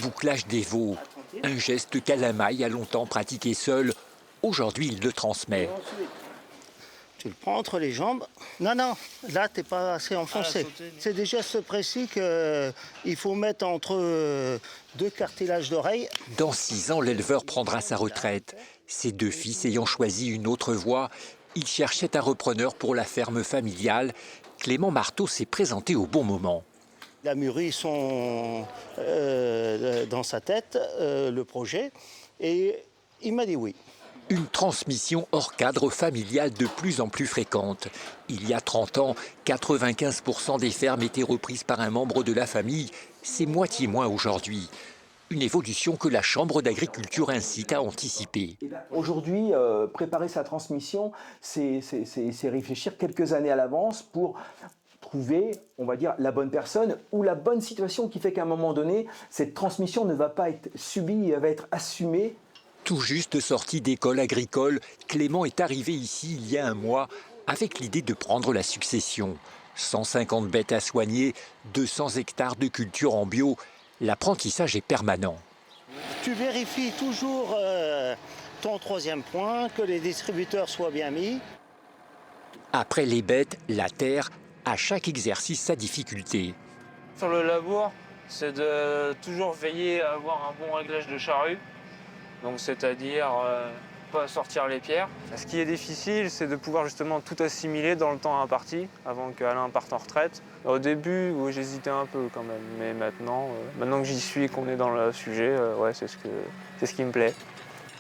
bouclage des veaux, un geste qu'Alain a longtemps pratiqué seul. Aujourd'hui, il le transmet. Tu le prends entre les jambes. Non, non, là, tu n'es pas assez enfoncé. C'est des gestes précis qu'il faut mettre entre deux cartilages d'oreille. Dans 6 ans, l'éleveur prendra sa retraite. Ses 2 fils ayant choisi une autre voie, il cherchait un repreneur pour la ferme familiale. Clément Marteau s'est présenté au bon moment. Il a mûri dans sa tête le projet et il m'a dit oui. Une transmission hors cadre familial de plus en plus fréquente. Il y a 30 ans, 95% des fermes étaient reprises par un membre de la famille. C'est moitié moins aujourd'hui. Une évolution que la Chambre d'agriculture incite à anticiper. Aujourd'hui, préparer sa transmission, c'est réfléchir quelques années à l'avance pour trouver, on va dire, la bonne personne ou la bonne situation qui fait qu'à un moment donné, cette transmission ne va pas être subie, elle va être assumée. Tout juste sorti d'école agricole, Clément est arrivé ici il y a un mois avec l'idée de prendre la succession. 150 bêtes à soigner, 200 hectares de culture en bio. L'apprentissage est permanent. Tu vérifies toujours ton 3e point, que les distributeurs soient bien mis. Après les bêtes, la terre, à chaque exercice sa difficulté. Sur le labour, c'est de toujours veiller à avoir un bon réglage de charrue. Donc c'est-à-dire pas sortir les pierres. Ce qui est difficile, c'est de pouvoir justement tout assimiler dans le temps imparti avant qu'Alain parte en retraite. Au début, j'hésitais un peu quand même, mais maintenant que j'y suis, qu'on est dans le sujet, ouais, c'est ce qui me plaît.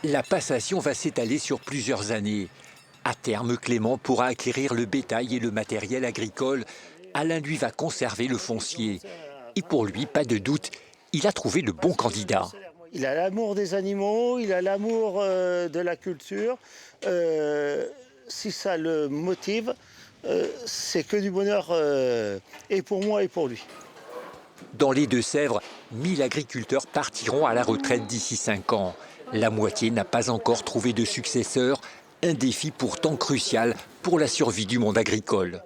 La passation va s'étaler sur plusieurs années. À terme, Clément pourra acquérir le bétail et le matériel agricole. Alain, lui, va conserver le foncier. Et pour lui, pas de doute, il a trouvé le bon candidat. Il a l'amour des animaux, il a l'amour de la culture. Si ça le motive, c'est que du bonheur et pour moi et pour lui. Dans les Deux-Sèvres, 1000 agriculteurs partiront à la retraite d'ici 5 ans. La moitié n'a pas encore trouvé de successeur, un défi pourtant crucial pour la survie du monde agricole.